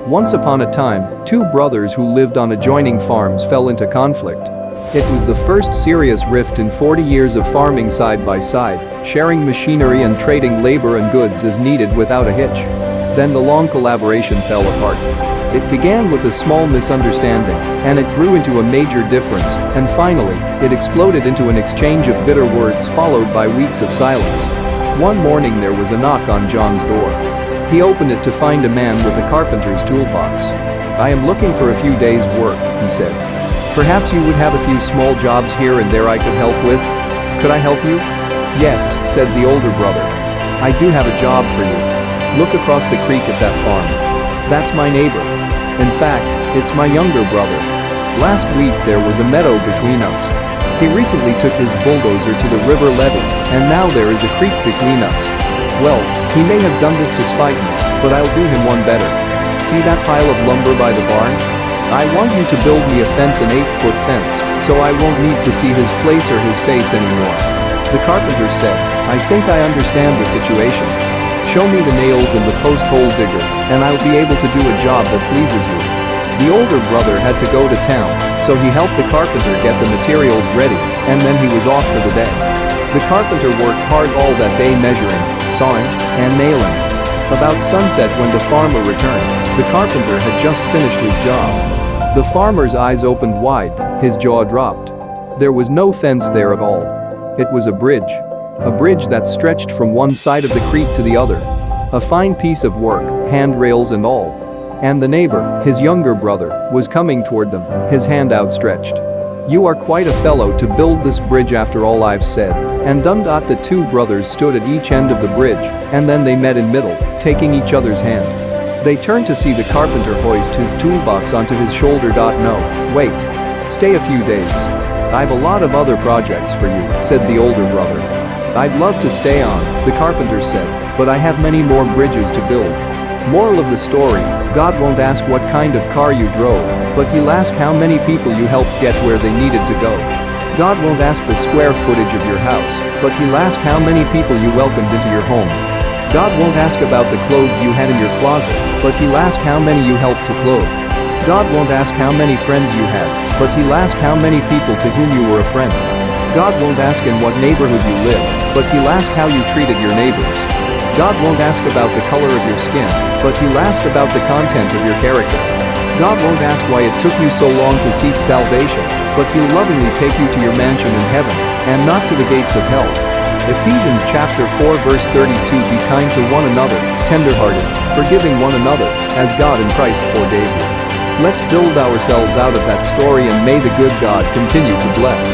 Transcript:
Once upon a time, two brothers who lived on adjoining farms fell into conflict. It was the first serious rift in 40 years of farming side by side, sharing machinery and trading labor and goods as needed without a hitch. Then the long collaboration fell apart. It began with a small misunderstanding, and it grew into a major difference, and finally, it exploded into an exchange of bitter words followed by weeks of silence. One morning there was a knock on John's door. He opened it to find a man with a carpenter's toolbox. "I am looking for a few days' work," he said. "Perhaps you would have a few small jobs here and there I could help with? Could I help you?" "Yes," said the older brother. "I do have a job for you. Look across the creek at that farm. That's my neighbor. In fact, it's my younger brother. Last week there was a meadow between us. He recently took his bulldozer to the river levee, and now there is a creek between us. Well, he may have done this to spite me, but I'll do him one better. See that pile of lumber by the barn? I want you to build me a fence, an 8-foot fence, so I won't need to see his place or his face anymore." The carpenter said, "I think I understand the situation. Show me the nails and the post hole digger, and I'll be able to do a job that pleases you." The older brother had to go to town, so he helped the carpenter get the materials ready, and then he was off for the day. The carpenter worked hard all that day measuring, sawing, and nailing. About sunset when the farmer returned, the carpenter had just finished his job. The farmer's eyes opened wide, his jaw dropped. There was no fence there at all. It was a bridge. A bridge that stretched from one side of the creek to the other. A fine piece of work, handrails and all. And the neighbor, his younger brother, was coming toward them, his hand outstretched. "You are quite a fellow to build this bridge after all I've said," and done. The two brothers stood at each end of the bridge, and then they met in middle, taking each other's hand. They turned to see the carpenter hoist his toolbox onto his shoulder. "No, wait. Stay a few days. I've a lot of other projects for you," said the older brother. "I'd love to stay on," the carpenter said, "but I have many more bridges to build." Moral of the story: God won't ask what kind of car you drove, but He'll ask how many people you helped get where they needed to go. God won't ask the square footage of your house, but He'll ask how many people you welcomed into your home. God won't ask about the clothes you had in your closet, but He'll ask how many you helped to clothe. God won't ask how many friends you had, but He'll ask how many people to whom you were a friend. God won't ask in what neighborhood you live, but He'll ask how you treated your neighbors. God won't ask about the color of your skin, but He'll ask about the content of your character. God won't ask why it took you so long to seek salvation, but He'll lovingly take you to your mansion in heaven, and not to the gates of hell. Ephesians chapter 4 verse 32. Be kind to one another, tenderhearted, forgiving one another, as God in Christ forgave you. Let's build ourselves out of that story, and may the good God continue to bless.